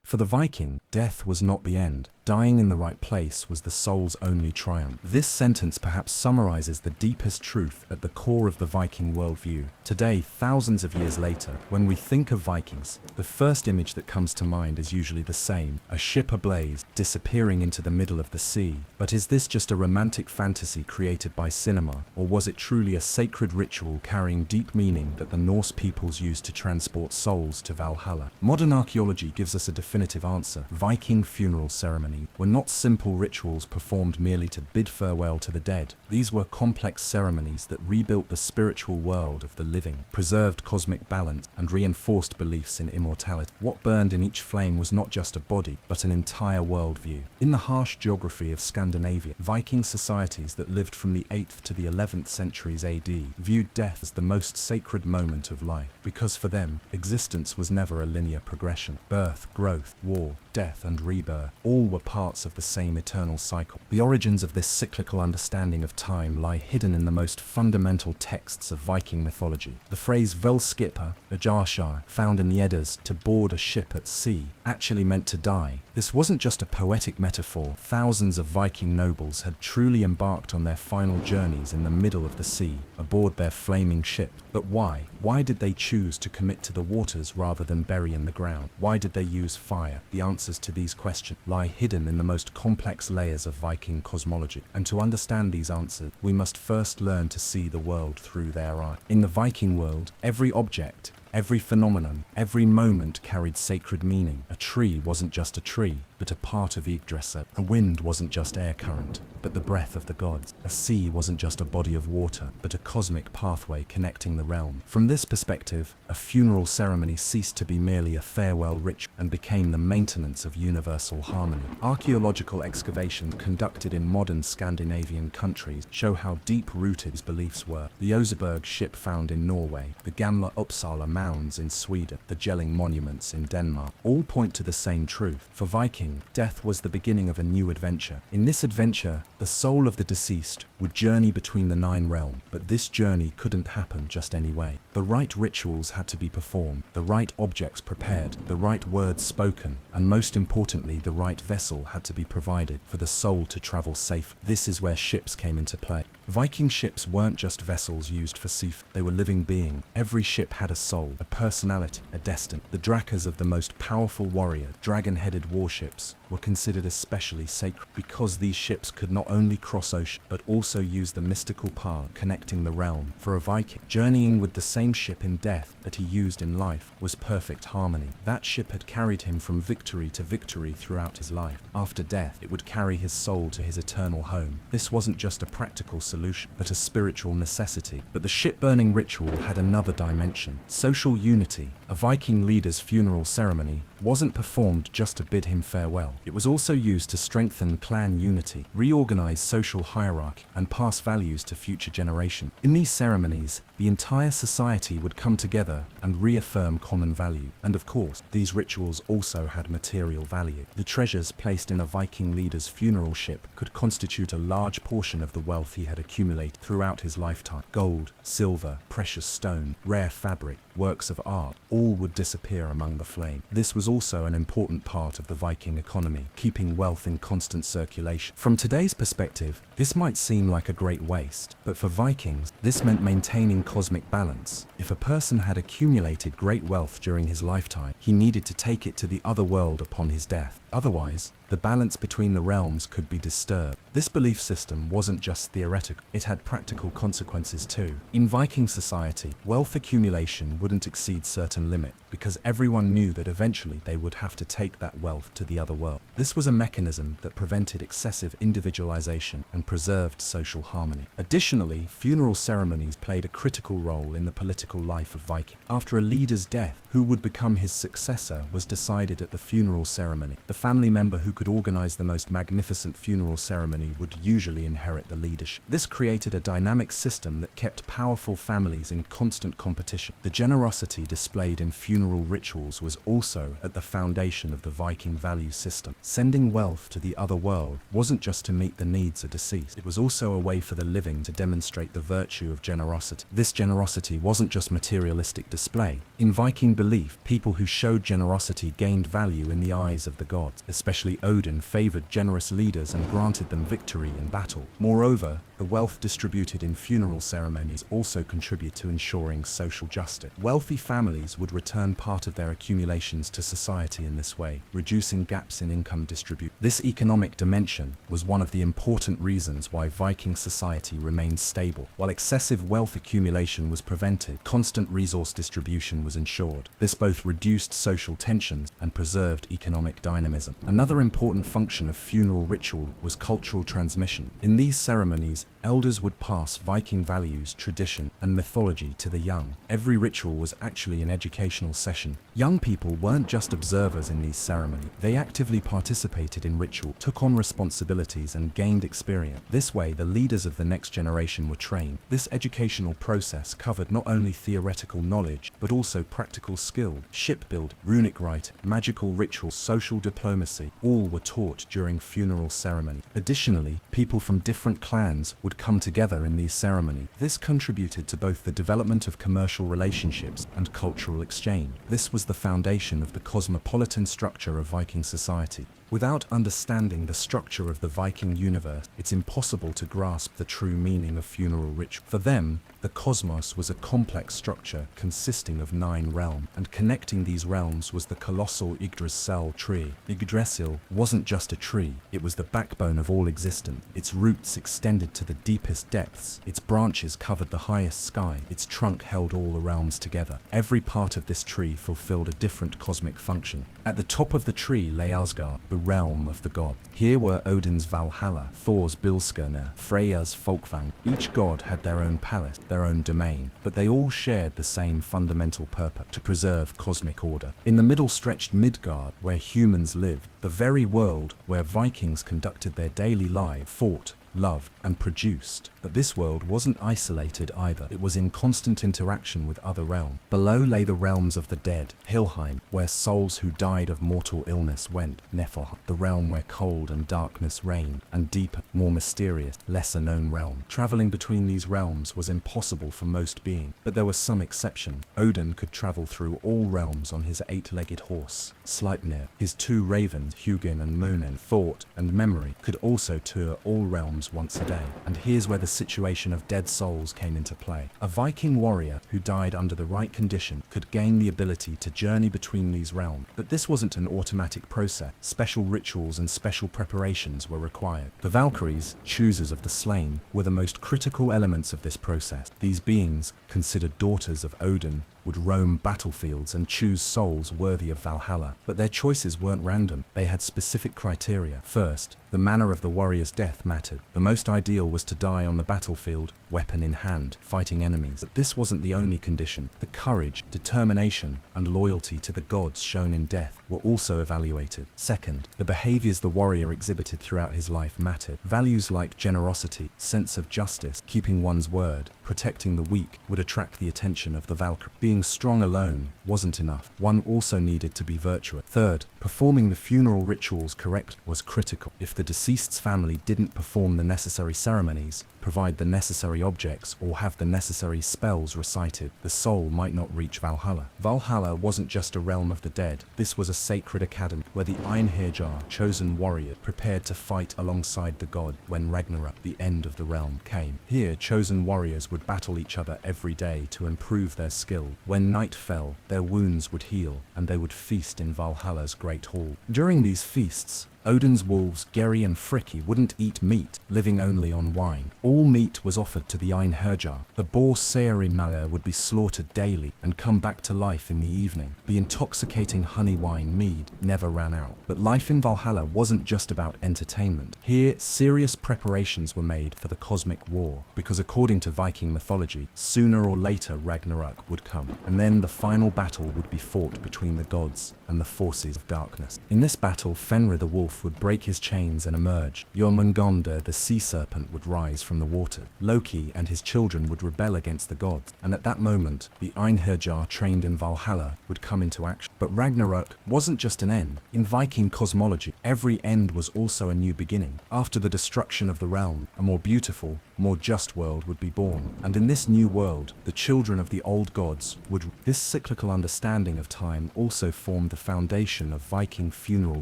For the Viking, death was not the end. Dying in the right place was the soul's only triumph. This sentence perhaps summarizes the deepest truth at the core of the Viking worldview. Today, thousands of years later, when we think of Vikings, the first image that comes to mind is usually the same: a ship ablaze, disappearing into the middle of the sea. But is this just a romantic fantasy created by cinema, or was it truly a sacred ritual carrying deep meaning that the Norse peoples used to transport souls to Valhalla? Modern archaeology gives us a definitive answer. Viking funeral ceremonies were not simple rituals performed merely to bid farewell to the dead. These were complex ceremonies that rebuilt the spiritual world of the living, preserved cosmic balance, and reinforced beliefs in immortality. What burned in each flame was not just a body, but an entire worldview. In the harsh geography of Scandinavia, Viking societies that lived from the 8th to the 11th centuries AD viewed death as the most sacred moment of life, because for them, existence was never a linear progression. Birth, growth, war, death, and rebirth all were parts of the same eternal cycle. The origins of this cyclical understanding of time lie hidden in the most fundamental texts of Viking mythology. The phrase "velskipper," Yggdrasil, found in the Eddas, to board a ship at sea, actually meant to die. This wasn't just a poetic metaphor. Thousands of Viking nobles had truly embarked on their final journeys in the middle of the sea, aboard their flaming ship. But why? Why did they choose to commit to the waters rather than bury in the ground? Why did they use fire? The answers to these questions lie hidden in the most complex layers of Viking cosmology. And to understand these answers, we must first learn to see the world through their eyes. In the Viking world, every object, every phenomenon, every moment carried sacred meaning. A tree wasn't just a tree, but a part of Yggdrasil. A wind wasn't just air current, but the breath of the gods. A sea wasn't just a body of water, but a cosmic pathway connecting the realm. From this perspective, a funeral ceremony ceased to be merely a farewell ritual and became the maintenance of universal harmony. Archaeological excavations conducted in modern Scandinavian countries show how deep-rooted these beliefs were. The Oseberg ship found in Norway, the Gamla Uppsala mounds in Sweden, the Jelling monuments in Denmark, all point to the same truth. For Vikings, death was the beginning of a new adventure. In this adventure, the soul of the deceased would journey between the 9 realms, but this journey couldn't happen just any way. The right rituals had to be performed, the right objects prepared, the right words spoken, and most importantly, the right vessel had to be provided for the soul to travel safe. This is where ships came into play. Viking ships weren't just vessels used for seafaring, they were living beings. Every ship had a soul, a personality, a destiny. The drakars of the most powerful warrior, dragon-headed warships, were considered especially sacred because these ships could not only cross ocean, but also use the mystical path connecting the realm. For a Viking, journeying with the same ship in death that he used in life was perfect harmony. That ship had carried him from victory to victory throughout his life. After death, it would carry his soul to his eternal home. This wasn't just a practical solution, but a spiritual necessity. But the ship-burning ritual had another dimension: social unity. A Viking leader's funeral ceremony wasn't performed just to bid him farewell. It was also used to strengthen clan unity, reorganize social hierarchy, and pass values to future generations. In these ceremonies, the entire society would come together and reaffirm common value. And of course, these rituals also had material value. The treasures placed in a Viking leader's funeral ship could constitute a large portion of the wealth he had accumulated throughout his lifetime. Gold, silver, precious stone, rare fabric, works of art, all would disappear among the flame. This was also an important part of the Viking economy, keeping wealth in constant circulation. From today's perspective, this might seem like a great waste, but for Vikings, this meant maintaining cosmic balance. If a person had accumulated great wealth during his lifetime, he needed to take it to the other world upon his death. Otherwise, the balance between the realms could be disturbed. This belief system wasn't just theoretical, it had practical consequences too. In Viking society, wealth accumulation wouldn't exceed certain limits, because everyone knew that eventually they would have to take that wealth to the other world. This was a mechanism that prevented excessive individualization and preserved social harmony. Additionally, funeral ceremonies played a critical role in the political life of Viking. After a leader's death, who would become his successor was decided at the funeral ceremony. The family member who could organize the most magnificent funeral ceremony would usually inherit the leadership. This created a dynamic system that kept powerful families in constant competition. The generosity displayed in funeral rituals was also at the foundation of the Viking value system. Sending wealth to the other world wasn't just to meet the needs of deceased, it was also a way for the living to demonstrate the virtue of generosity. This generosity wasn't just materialistic display. In Viking belief, people who showed generosity gained value in the eyes of the gods. Especially Odin favored generous leaders and granted them victory in battle. Moreover, the wealth distributed in funeral ceremonies also contribute to ensuring social justice. Wealthy families would return part of their accumulations to society in this way, reducing gaps in income distribution. This economic dimension was one of the important reasons why Viking society remained stable. While excessive wealth accumulation was prevented, constant resource distribution was ensured. This both reduced social tensions and preserved economic dynamism. Another important function of funeral ritual was cultural transmission. In these ceremonies, elders would pass Viking values, tradition, and mythology to the young. Every ritual was actually an educational session. Young people weren't just observers in these ceremonies. They actively participated in ritual, took on responsibilities, and gained experience. This way, the leaders of the next generation were trained. This educational process covered not only theoretical knowledge, but also practical skill, shipbuilding, runic writing, magical rituals, social diplomacy, all were taught during funeral ceremony. Additionally, people from different clans would come together in these ceremonies. This contributed to both the development of commercial relationships and cultural exchange. This was the foundation of the cosmopolitan structure of Viking society. Without understanding the structure of the Viking universe, it's impossible to grasp the true meaning of funeral ritual. For them, the cosmos was a complex structure consisting of 9 realms, and connecting these realms was the colossal Yggdrasil tree. Yggdrasil wasn't just a tree, it was the backbone of all existence. Its roots extended to the deepest depths, its branches covered the highest sky, its trunk held all the realms together. Every part of this tree fulfilled a different cosmic function. At the top of the tree lay Asgard, the realm of the god. Here were Odin's Valhalla, Thor's Bilskirner, Freyja's Folkvang. Each god had their own palace, their own domain, but they all shared the same fundamental purpose: to preserve cosmic order. In the middle stretched Midgard, where humans lived, the very world where Vikings conducted their daily life, fought, loved, and produced. But this world wasn't isolated either. It was in constant interaction with other realms. Below lay the realms of the dead, Helheim, where souls who died of mortal illness went, Niflheim, the realm where cold and darkness reigned, and deeper, more mysterious, lesser-known realm. Traveling between these realms was impossible for most beings, but there were some exceptions. Odin could travel through all realms on his 8-legged horse, Sleipnir. His 2 ravens, Hugin and Munin, Thought and Memory, could also tour all realms once a day. And here's where the situation of dead souls came into play. A Viking warrior who died under the right condition could gain the ability to journey between these realms. But this wasn't an automatic process. Special rituals and special preparations were required. The Valkyries, choosers of the slain, were the most critical elements of this process. These beings, considered daughters of Odin, would roam battlefields and choose souls worthy of Valhalla. But their choices weren't random. They had specific criteria. First, the manner of the warrior's death mattered. The most ideal was to die on the battlefield, weapon in hand, fighting enemies. But this wasn't the only condition. The courage, determination, and loyalty to the gods shown in death were also evaluated. Second, the behaviors the warrior exhibited throughout his life mattered. Values like generosity, sense of justice, keeping one's word, protecting the weak would attract the attention of the Valkyrie. Being strong alone wasn't enough. One also needed to be virtuous. Third, performing the funeral rituals correct was critical. If the deceased's family didn't perform the necessary ceremonies, provide the necessary objects, or have the necessary spells recited, the soul might not reach Valhalla. Valhalla wasn't just a realm of the dead. This was a sacred academy where the Einherjar, chosen warrior, prepared to fight alongside the god when Ragnarok, the end of the realm, came. Here, chosen warriors would battle each other every day to improve their skill. When night fell, their wounds would heal, and they would feast in Valhalla's great hall. During these feasts, Odin's wolves, Geri and Fricki, wouldn't eat meat, living only on wine. All meat was offered to the Einherjar. The boar Seirimalir would be slaughtered daily and come back to life in the evening. The intoxicating honey wine mead never ran out. But life in Valhalla wasn't just about entertainment. Here, serious preparations were made for the cosmic war, because according to Viking mythology, sooner or later Ragnarok would come, and then the final battle would be fought between the gods and the forces of darkness. In this battle, Fenrir the wolf wolf would break his chains and emerge. Jormungandr, the sea serpent, would rise from the water. Loki and his children would rebel against the gods, and at that moment, the Einherjar trained in Valhalla would come into action. But Ragnarok wasn't just an end. In Viking cosmology, every end was also a new beginning. After the destruction of the realm, a more beautiful, more just world would be born. And in this new world, the children of the old gods would. This cyclical understanding of time also formed the foundation of Viking funeral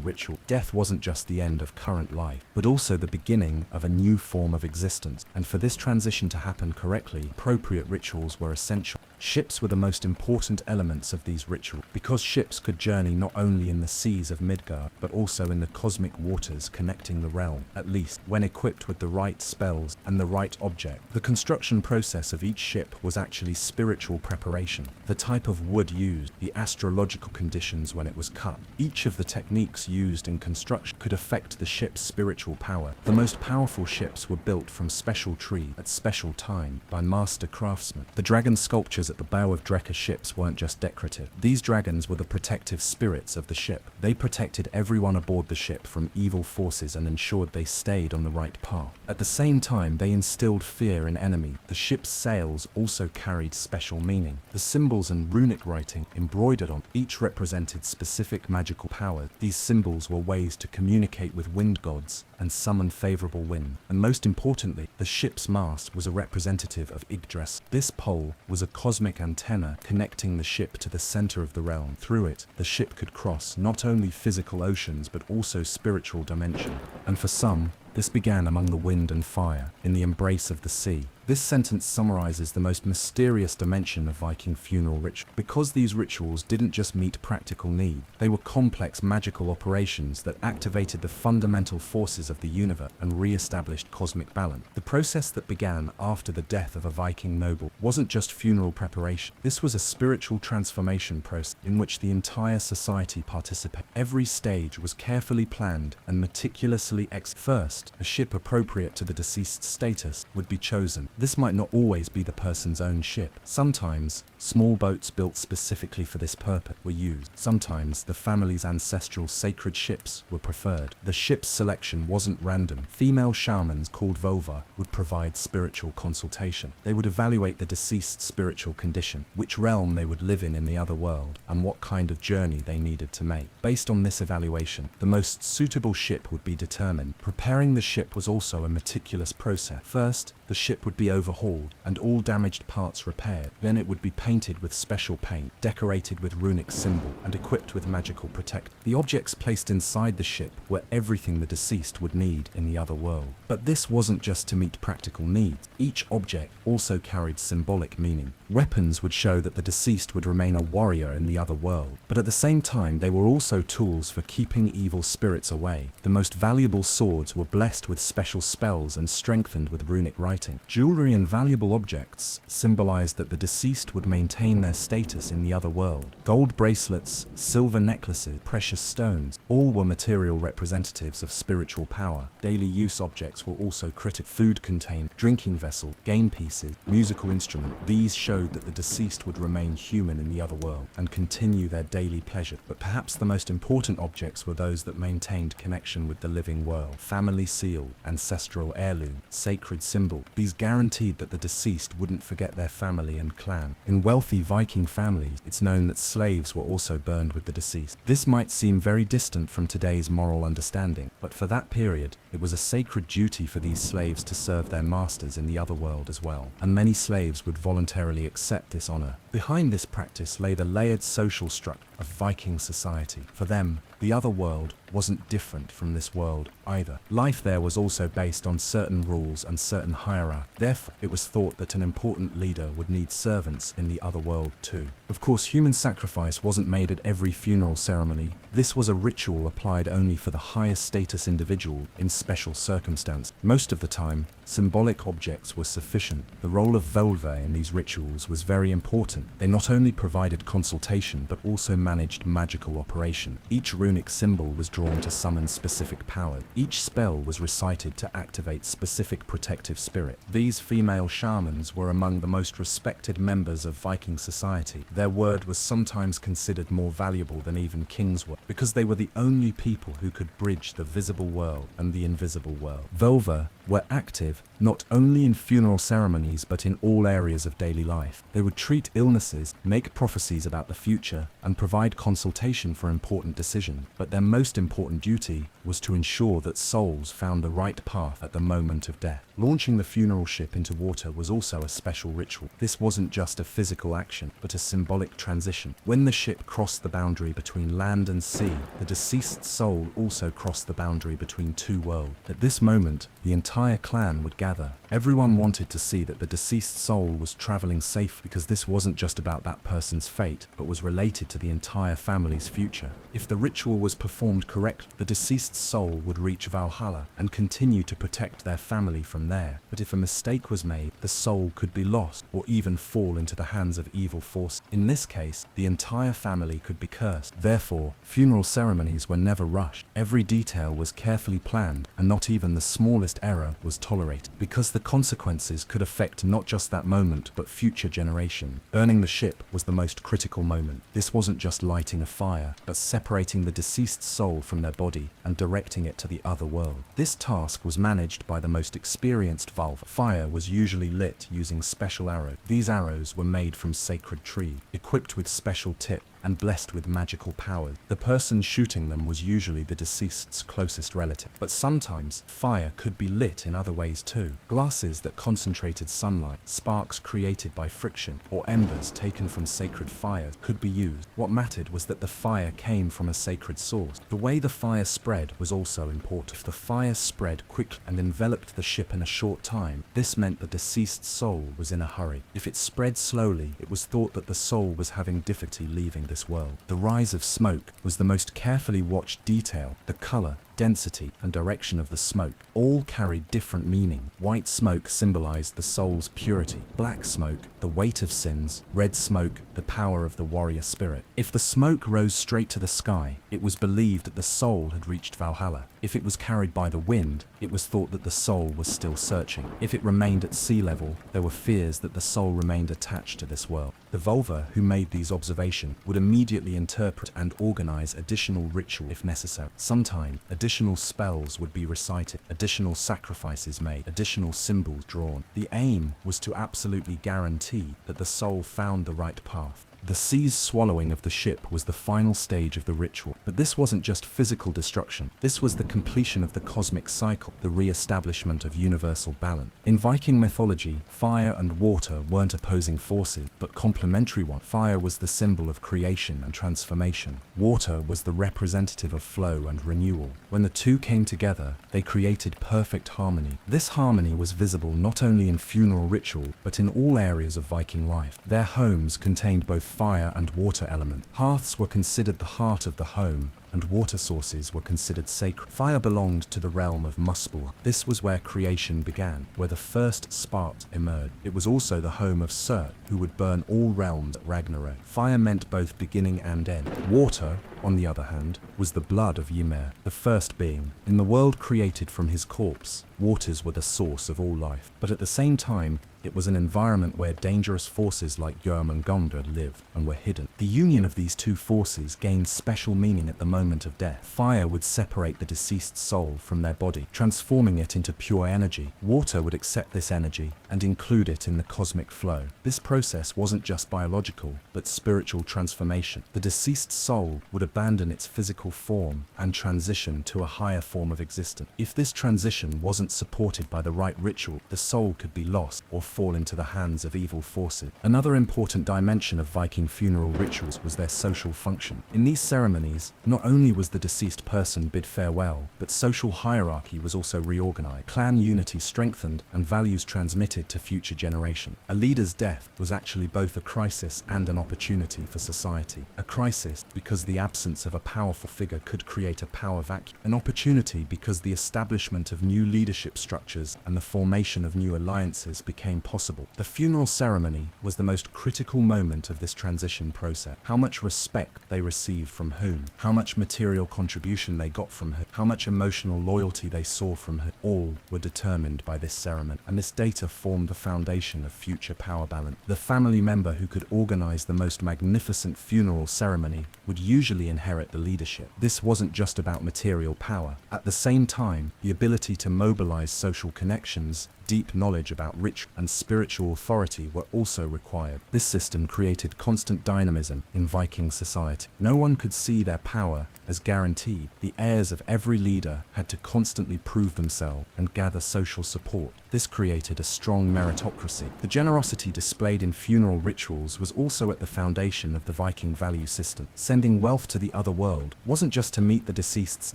ritual. Death wasn't just the end of current life, but also the beginning of a new form of existence. And for this transition to happen correctly, appropriate rituals were essential. Ships were the most important elements of these rituals, because ships could journey not only in the seas of Midgard, but also in the cosmic waters connecting the realm, at least when equipped with the right spells and the right object. The construction process of each ship was actually spiritual preparation. The type of wood used, the astrological conditions when it was cut, each of the techniques used in construction could affect the ship's spiritual power. The most powerful ships were built from special trees at special time by master craftsmen. The dragon sculptures at the bow of drakar ships weren't just decorative. These dragons were the protective spirits of the ship. They protected everyone aboard the ship from evil forces and ensured they stayed on the right path. At the same time, they instilled fear in enemy. The ship's sails also carried special meaning. The symbols and runic writing embroidered on each represented specific magical powers. These symbols were ways to communicate with wind gods and summon favorable wind. And most importantly, the ship's mast was a representative of Yggdrasil. This pole was a cosmic antenna connecting the ship to the center of the realm. Through it, the ship could cross not only physical oceans but also spiritual dimensions. And for some, this began among the wind and fire, in the embrace of the sea. This sentence summarizes the most mysterious dimension of Viking funeral ritual. Because these rituals didn't just meet practical need, they were complex magical operations that activated the fundamental forces of the universe and re-established cosmic balance. The process that began after the death of a Viking noble wasn't just funeral preparation. This was a spiritual transformation process in which the entire society participated. Every stage was carefully planned and meticulously executed. First, a ship appropriate to the deceased's status would be chosen. This might not always be the person's own ship. Sometimes, small boats built specifically for this purpose were used. Sometimes, the family's ancestral sacred ships were preferred. The ship's selection wasn't random. Female shamans called Volva would provide spiritual consultation. They would evaluate the deceased's spiritual condition, which realm they would live in the other world, and what kind of journey they needed to make. Based on this evaluation, the most suitable ship would be determined. Preparing the ship was also a meticulous process. First, the ship would be overhauled and all damaged parts repaired. Then it would be painted with special paint, decorated with runic symbol, and equipped with magical protect. The objects placed inside the ship were everything the deceased would need in the other world. But this wasn't just to meet practical needs. Each object also carried symbolic meaning. Weapons would show that the deceased would remain a warrior in the other world, but at the same time they were also tools for keeping evil spirits away. The most valuable swords were blessed with special spells and strengthened with runic writing. Jewelry and valuable objects symbolized that the deceased would maintain their status in the other world. Gold bracelets, silver necklaces, precious stones, all were material representatives of spiritual power. Daily use objects were also critical. Food contained, drinking vessel, game pieces, musical instrument. These showed that the deceased would remain human in the other world and continue their daily pleasure. But perhaps the most important objects were those that maintained connection with the living world. Family seal, ancestral heirloom, sacred symbol. These guaranteed that the deceased wouldn't forget their family and clan. In wealthy Viking families, it's known that slaves were also burned with the deceased. This might seem very distant from today's moral understanding, but for that period, it was a sacred duty for these slaves to serve their masters in the other world as well, and many slaves would voluntarily accept this honor. Behind this practice lay the layered social structure of Viking society. For them, the other world wasn't different from this world either. Life there was also based on certain rules and certain hierarchy. Therefore, it was thought that an important leader would need servants in the other world too. Of course, human sacrifice wasn't made at every funeral ceremony. This was a ritual applied only for the highest status individual in special circumstances. Most of the time, symbolic objects were sufficient. The role of Volva in these rituals was very important. They not only provided consultation but also managed magical operation. Each runic symbol was drawn to summon specific power. Each spell was recited to activate specific protective spirit. These female shamans were among the most respected members of Viking society. Their word was sometimes considered more valuable than even kings were, because they were the only people who could bridge the visible world and the invisible world. Völva were active not only in funeral ceremonies but in all areas of daily life. They would treat illnesses, make prophecies about the future, and provide consultation for important decisions. But their most important duty was to ensure that souls found the right path at the moment of death. Launching the funeral ship into water was also a special ritual. This wasn't just a physical action, but a symbolic transition. When the ship crossed the boundary between land and sea, the deceased soul also crossed the boundary between two worlds. At this moment, the entire clan would gather. Everyone wanted to see that the deceased soul was traveling safe, because this wasn't just about that person's fate, but was related to the entire family's future. If the ritual was performed correctly, the deceased soul would reach Valhalla and continue to protect their family from there. But if a mistake was made, the soul could be lost or even fall into the hands of evil forces. In this case, the entire family could be cursed. Therefore, funeral ceremonies were never rushed. Every detail was carefully planned, and not even the smallest error was tolerated, because the consequences could affect not just that moment but future generations. Burning the ship was the most critical moment. This wasn't just lighting a fire, but separating the deceased soul from their body and directing it to the other world. This task was managed by the most experienced Valve. Fire was usually lit using special arrows. These arrows were made from sacred trees, equipped with special tips, and blessed with magical powers. The person shooting them was usually the deceased's closest relative. But sometimes, fire could be lit in other ways too. Glasses that concentrated sunlight, sparks created by friction, or embers taken from sacred fires could be used. What mattered was that the fire came from a sacred source. The way the fire spread was also important. If the fire spread quickly and enveloped the ship in a short time, this meant the deceased soul was in a hurry. If it spread slowly, it was thought that the soul was having difficulty leaving this world. The rise of smoke was the most carefully watched detail. The color, density, and direction of the smoke all carried different meaning. White smoke symbolized the soul's purity, black smoke, the weight of sins, red smoke, the power of the warrior spirit. If the smoke rose straight to the sky, it was believed that the soul had reached Valhalla. If it was carried by the wind, it was thought that the soul was still searching. If it remained at sea level, there were fears that the soul remained attached to this world. The Volva who made these observations would immediately interpret and organize additional ritual if necessary. Sometimes, additional spells would be recited, additional sacrifices made, additional symbols drawn. The aim was to absolutely guarantee that the soul found the right path. The sea's swallowing of the ship was the final stage of the ritual. But this wasn't just physical destruction. This was the completion of the cosmic cycle, the re-establishment of universal balance. In Viking mythology, fire and water weren't opposing forces, but complementary ones. Fire was the symbol of creation and transformation. Water was the representative of flow and renewal. When the two came together, they created perfect harmony. This harmony was visible not only in funeral ritual, but in all areas of Viking life. Their homes contained both fire and water element. Hearths were considered the heart of the home, and water sources were considered sacred. Fire belonged to the realm of Muspel. This was where creation began, where the first sparks emerged. It was also the home of Surt, who would burn all realms at Ragnarok. Fire meant both beginning and end. Water, on the other hand, was the blood of Ymir, the first being. In the world created from his corpse, waters were the source of all life. But at the same time, it was an environment where dangerous forces like Yggdrasil and Gokstad lived and were hidden. The union of these two forces gained special meaning at the moment of death. Fire would separate the deceased soul from their body, transforming it into pure energy. Water would accept this energy and include it in the cosmic flow. This process wasn't just biological, but spiritual transformation. The deceased soul would abandon its physical form and transition to a higher form of existence. If this transition wasn't supported by the right ritual, the soul could be lost or fall into the hands of evil forces. Another important dimension of Viking funeral rituals was their social function. In these ceremonies, not only was the deceased person bid farewell, but social hierarchy was also reorganized, clan unity strengthened, and values transmitted to future generations. A leader's death was actually both a crisis and an opportunity for society. A crisis because the absence of a powerful figure could create a power vacuum. An opportunity because the establishment of new leadership structures and the formation of new alliances became became possible. The funeral ceremony was the most critical moment of this transition process. How much respect they received from whom, how much material contribution they got from whom, how much emotional loyalty they saw from whom, all were determined by this ceremony. And this data formed the foundation of future power balance. The family member who could organize the most magnificent funeral ceremony would usually inherit the leadership. This wasn't just about material power. At the same time, the ability to mobilize social connections, deep knowledge about ritual and spiritual authority were also required. This system created constant dynamism in Viking society. No one could see their power as guaranteed. The heirs of every leader had to constantly prove themselves and gather social support. This created a strong meritocracy. The generosity displayed in funeral rituals was also at the foundation of the Viking value system. Sending wealth to the other world wasn't just to meet the deceased's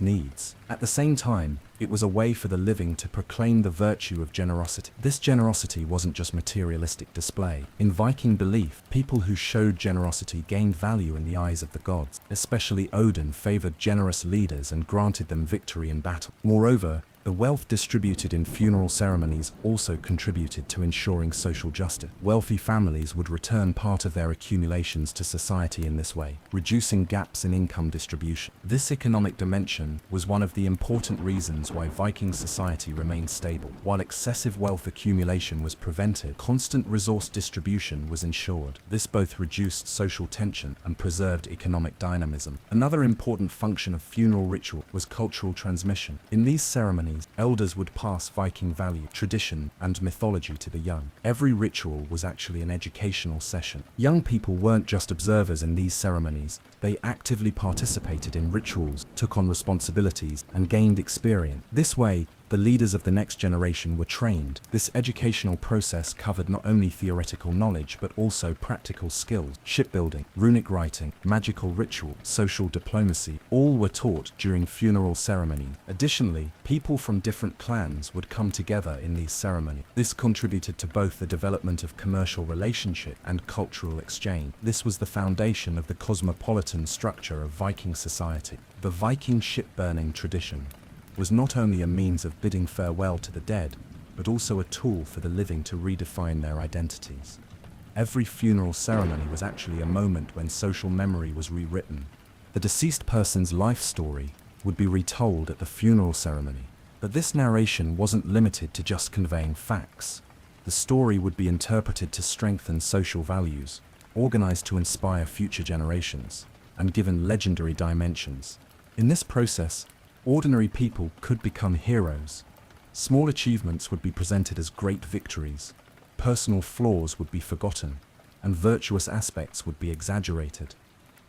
needs. At the same time, it was a way for the living to proclaim the virtue of generosity. This generosity wasn't just materialistic display. In Viking belief, people who showed generosity gained value in the eyes of the gods. Especially Odin favored generous leaders and granted them victory in battle. Moreover, the wealth distributed in funeral ceremonies also contributed to ensuring social justice. Wealthy families would return part of their accumulations to society in this way, reducing gaps in income distribution. This economic dimension was one of the important reasons why Viking society remained stable. While excessive wealth accumulation was prevented, constant resource distribution was ensured. This both reduced social tension and preserved economic dynamism. Another important function of funeral ritual was cultural transmission. In these ceremonies, elders would pass Viking value, tradition, and mythology to the young. Every ritual was actually an educational session. Young people weren't just observers in these ceremonies. They actively participated in rituals, took on responsibilities, and gained experience. This way, the leaders of the next generation were trained. This educational process covered not only theoretical knowledge but also practical skills. Shipbuilding, runic writing, magical ritual, social diplomacy, all were taught during funeral ceremony. Additionally, people from different clans would come together in these ceremonies. This contributed to both the development of commercial relationship and cultural exchange. This was the foundation of the cosmopolitan structure of Viking society. The Viking ship-burning tradition was not only a means of bidding farewell to the dead, but also a tool for the living to redefine their identities. Every funeral ceremony was actually a moment when social memory was rewritten. The deceased person's life story would be retold at the funeral ceremony, but this narration wasn't limited to just conveying facts. The story would be interpreted to strengthen social values, organized to inspire future generations, and given legendary dimensions. In this process, ordinary people could become heroes. Small achievements would be presented as great victories, personal flaws would be forgotten, and virtuous aspects would be exaggerated.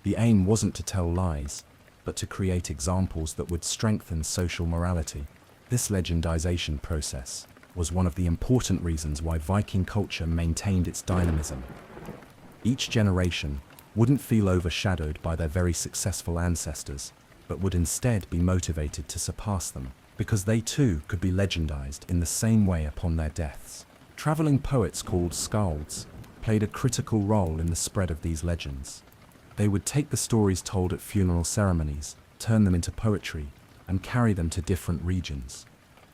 The aim wasn't to tell lies, but to create examples that would strengthen social morality. This legendization process was one of the important reasons why Viking culture maintained its dynamism. Each generation wouldn't feel overshadowed by their very successful ancestors, but would instead be motivated to surpass them, because they too could be legendized in the same way upon their deaths. Traveling poets called skalds played a critical role in the spread of these legends. They would take the stories told at funeral ceremonies, turn them into poetry, and carry them to different regions.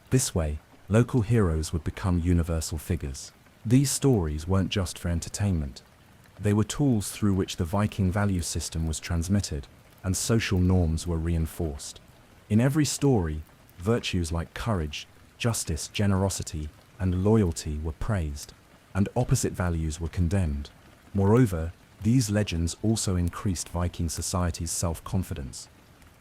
This way, local heroes would become universal figures. These stories weren't just for entertainment. They were tools through which the Viking value system was transmitted, and social norms were reinforced. In every story, virtues like courage, justice, generosity, and loyalty were praised, and opposite values were condemned. Moreover, these legends also increased Viking society's self-confidence.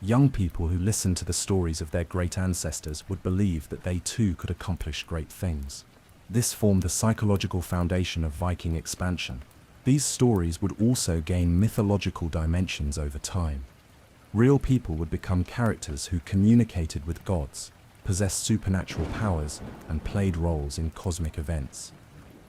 Young people who listened to the stories of their great ancestors would believe that they too could accomplish great things. This formed the psychological foundation of Viking expansion. These stories would also gain mythological dimensions over time. Real people would become characters who communicated with gods, possessed supernatural powers, and played roles in cosmic events.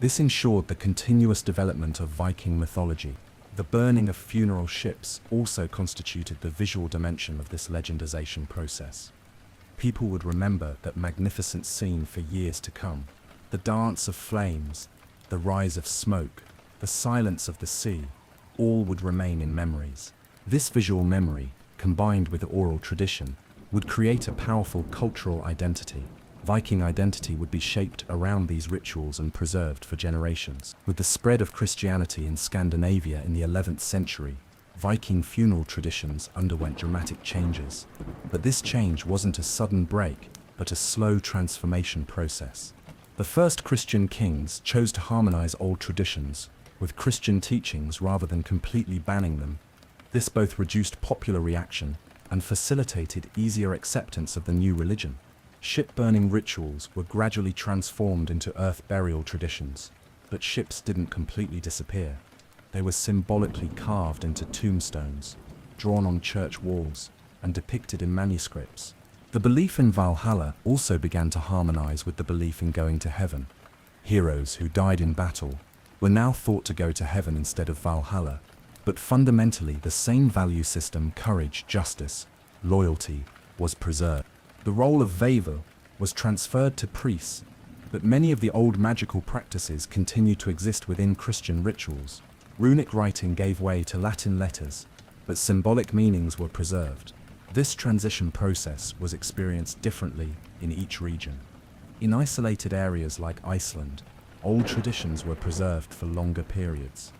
This ensured the continuous development of Viking mythology. The burning of funeral ships also constituted the visual dimension of this legendization process. People would remember that magnificent scene for years to come. The dance of flames, the rise of smoke, the silence of the sea, all would remain in memories. This visual memory, combined with oral tradition, would create a powerful cultural identity. Viking identity would be shaped around these rituals and preserved for generations. With the spread of Christianity in Scandinavia in the 11th century, Viking funeral traditions underwent dramatic changes. But this change wasn't a sudden break, but a slow transformation process. The first Christian kings chose to harmonize old traditions with Christian teachings rather than completely banning them. This both reduced popular reaction and facilitated easier acceptance of the new religion. Ship-burning rituals were gradually transformed into earth burial traditions, but ships didn't completely disappear. They were symbolically carved into tombstones, drawn on church walls, and depicted in manuscripts. The belief in Valhalla also began to harmonize with the belief in going to heaven. Heroes who died in battle were now thought to go to heaven instead of Valhalla, but fundamentally the same value system, courage, justice, loyalty, was preserved. The role of Vavel was transferred to priests, but many of the old magical practices continue to exist within Christian rituals. Runic writing gave way to Latin letters, but symbolic meanings were preserved. This transition process was experienced differently in each region. In isolated areas like Iceland, old traditions were preserved for longer periods.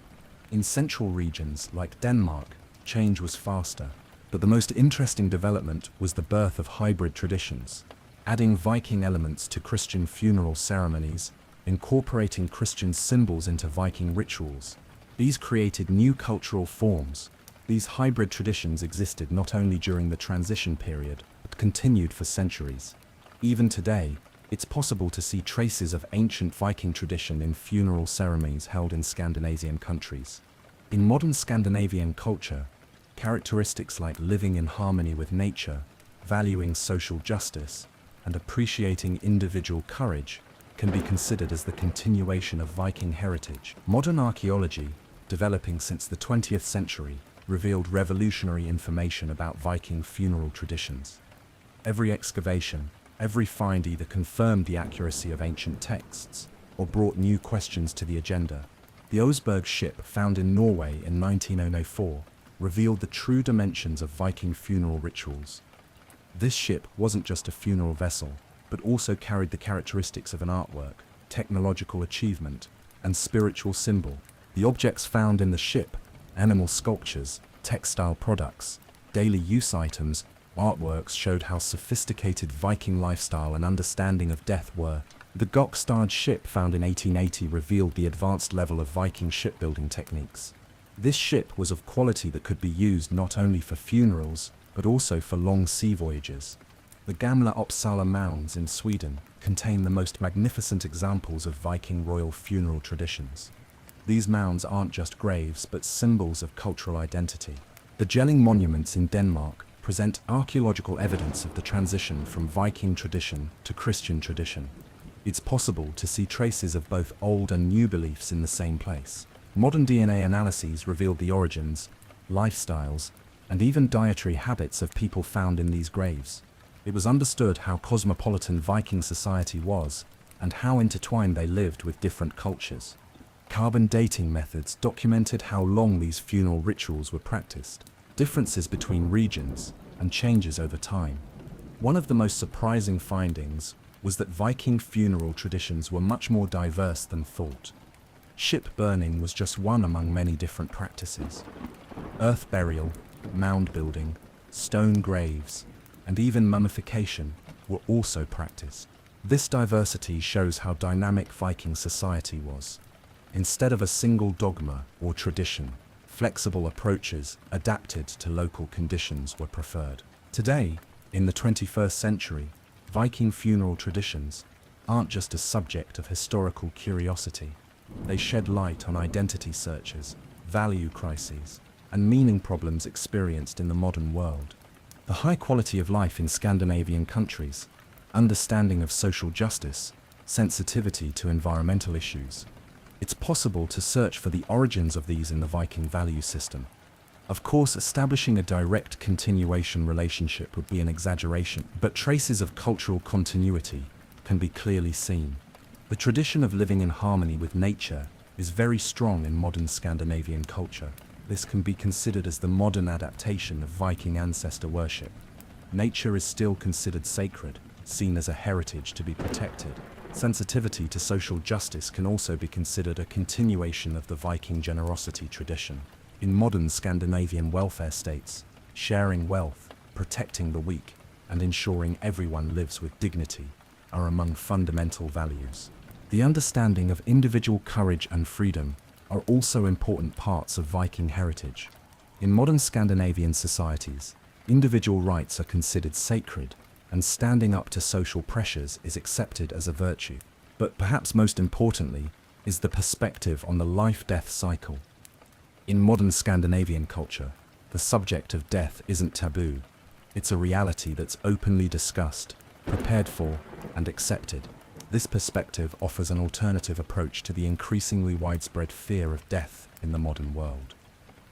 In central regions like Denmark, change was faster, but the most interesting development was the birth of hybrid traditions, adding Viking elements to Christian funeral ceremonies, incorporating Christian symbols into Viking rituals. These created new cultural forms. These hybrid traditions existed not only during the transition period, but continued for centuries. Even today, it's possible to see traces of ancient Viking tradition in funeral ceremonies held in Scandinavian countries. In modern Scandinavian culture, characteristics like living in harmony with nature, valuing social justice, and appreciating individual courage can be considered as the continuation of Viking heritage. Modern archaeology, developing since the 20th century, revealed revolutionary information about Viking funeral traditions. Every excavation, every find either confirmed the accuracy of ancient texts or brought new questions to the agenda. The Oseberg ship found in Norway in 1904 revealed the true dimensions of Viking funeral rituals. This ship wasn't just a funeral vessel, but also carried the characteristics of an artwork, technological achievement, and spiritual symbol. The objects found in the ship, animal sculptures, textile products, daily use items, artworks showed how sophisticated Viking lifestyle and understanding of death were. The Gokstad ship found in 1880 revealed the advanced level of Viking shipbuilding techniques. This ship was of quality that could be used not only for funerals, but also for long sea voyages. The Gamla Uppsala mounds in Sweden contain the most magnificent examples of Viking royal funeral traditions. These mounds aren't just graves, but symbols of cultural identity. The Jelling monuments in Denmark present archaeological evidence of the transition from Viking tradition to Christian tradition. It's possible to see traces of both old and new beliefs in the same place. Modern DNA analyses revealed the origins, lifestyles, and even dietary habits of people found in these graves. It was understood how cosmopolitan Viking society was, and how intertwined they lived with different cultures. Carbon dating methods documented how long these funeral rituals were practiced, differences between regions, and changes over time. One of the most surprising findings was that Viking funeral traditions were much more diverse than thought. Ship burning was just one among many different practices. Earth burial, mound building, stone graves, and even mummification were also practiced. This diversity shows how dynamic Viking society was. Instead of a single dogma or tradition, flexible approaches adapted to local conditions were preferred. Today, in the 21st century, Viking funeral traditions aren't just a subject of historical curiosity. They shed light on identity searches, value crises, and meaning problems experienced in the modern world. The high quality of life in Scandinavian countries, understanding of social justice, sensitivity to environmental issues. It's possible to search for the origins of these in the Viking value system. Of course, establishing a direct continuation relationship would be an exaggeration, but traces of cultural continuity can be clearly seen. The tradition of living in harmony with nature is very strong in modern Scandinavian culture. This can be considered as the modern adaptation of Viking ancestor worship. Nature is still considered sacred, seen as a heritage to be protected. Sensitivity to social justice can also be considered a continuation of the Viking generosity tradition. In modern Scandinavian welfare states, sharing wealth, protecting the weak, and ensuring everyone lives with dignity are among fundamental values. The understanding of individual courage and freedom are also important parts of Viking heritage. In modern Scandinavian societies, individual rights are considered sacred, and standing up to social pressures is accepted as a virtue. But perhaps most importantly is the perspective on the life-death cycle. In modern Scandinavian culture, the subject of death isn't taboo. It's a reality that's openly discussed, prepared for, and accepted. This perspective offers an alternative approach to the increasingly widespread fear of death in the modern world.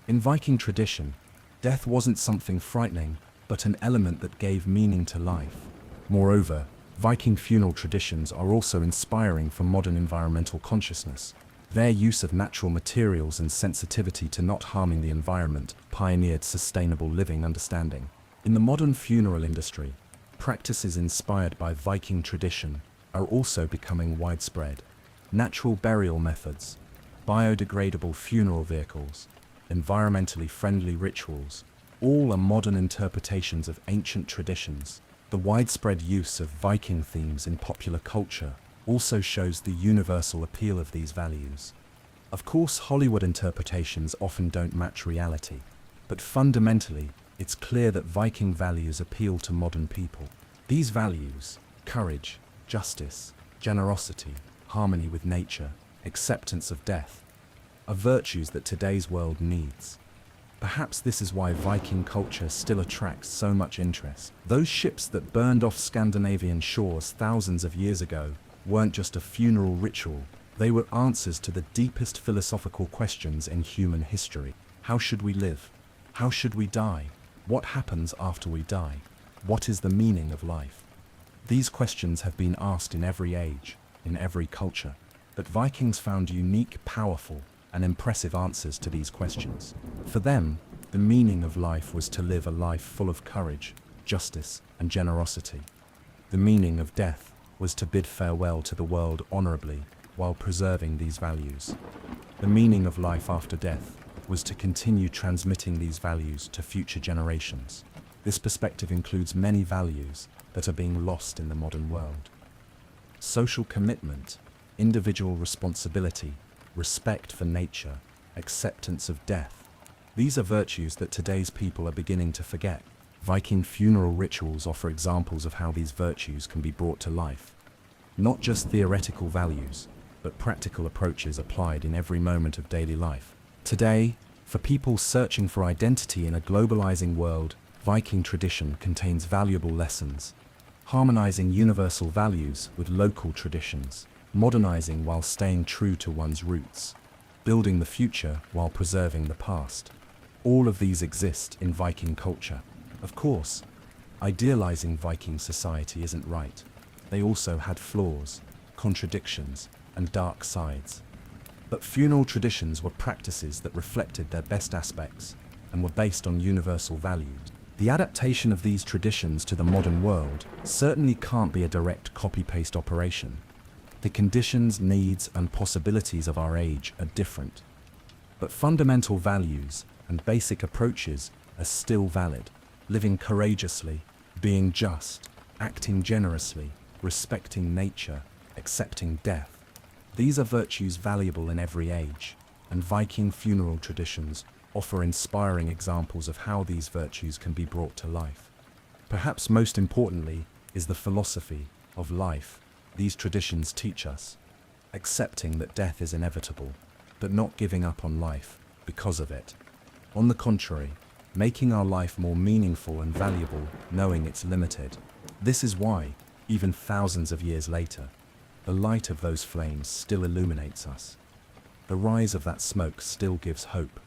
In Viking tradition, death wasn't something frightening, but an element that gave meaning to life. Moreover, Viking funeral traditions are also inspiring for modern environmental consciousness. Their use of natural materials and sensitivity to not harming the environment pioneered sustainable living understanding. In the modern funeral industry, practices inspired by Viking tradition are also becoming widespread. Natural burial methods, biodegradable funeral vehicles, environmentally friendly rituals, all are modern interpretations of ancient traditions. The widespread use of Viking themes in popular culture also shows the universal appeal of these values. Of course, Hollywood interpretations often don't match reality, but fundamentally, it's clear that Viking values appeal to modern people. These values, courage, justice, generosity, harmony with nature, acceptance of death, are virtues that today's world needs. Perhaps this is why Viking culture still attracts so much interest. Those ships that burned off Scandinavian shores thousands of years ago weren't just a funeral ritual, they were answers to the deepest philosophical questions in human history. How should we live? How should we die? What happens after we die? What is the meaning of life? These questions have been asked in every age, in every culture, but Vikings found unique, powerful, and impressive answers to these questions. For them, the meaning of life was to live a life full of courage, justice, and generosity. The meaning of death was to bid farewell to the world honorably while preserving these values. The meaning of life after death was to continue transmitting these values to future generations. This perspective includes many values that are being lost in the modern world. Social commitment, individual responsibility, respect for nature, acceptance of death. These are virtues that today's people are beginning to forget. Viking funeral rituals offer examples of how these virtues can be brought to life. Not just theoretical values, but practical approaches applied in every moment of daily life. Today, for people searching for identity in a globalizing world, Viking tradition contains valuable lessons, harmonizing universal values with local traditions, modernizing while staying true to one's roots, building the future while preserving the past. All of these exist in Viking culture. Of course, idealizing Viking society isn't right. They also had flaws, contradictions, and dark sides. But funeral traditions were practices that reflected their best aspects and were based on universal values. The adaptation of these traditions to the modern world certainly can't be a direct copy-paste operation. The conditions, needs, and possibilities of our age are different. But fundamental values and basic approaches are still valid. Living courageously, being just, acting generously, respecting nature, accepting death. These are virtues valuable in every age, and Viking funeral traditions offer inspiring examples of how these virtues can be brought to life. Perhaps most importantly is the philosophy of life these traditions teach us, accepting that death is inevitable, but not giving up on life because of it. On the contrary, making our life more meaningful and valuable, knowing it's limited. This is why, even thousands of years later, the light of those flames still illuminates us. The rise of that smoke still gives hope.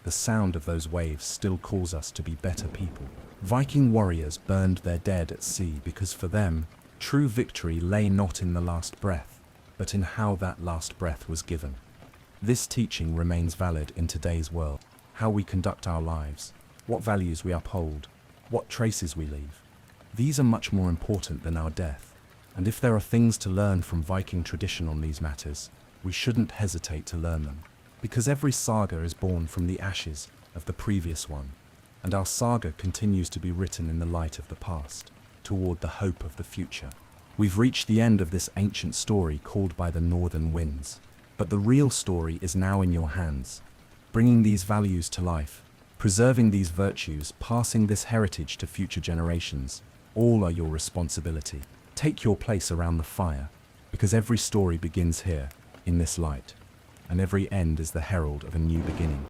The sound of those waves still calls us to be better people. Viking warriors burned their dead at sea because for them, true victory lay not in the last breath, but in how that last breath was given. This teaching remains valid in today's world. How we conduct our lives, what values we uphold, what traces we leave. These are much more important than our death. And if there are things to learn from Viking tradition on these matters, we shouldn't hesitate to learn them. Because every saga is born from the ashes of the previous one, and our saga continues to be written in the light of the past, toward the hope of the future. We've reached the end of this ancient story called by the northern winds. But the real story is now in your hands. Bringing these values to life, preserving these virtues, passing this heritage to future generations, all are your responsibility. Take your place around the fire, because every story begins here, in this light, and every end is the herald of a new beginning.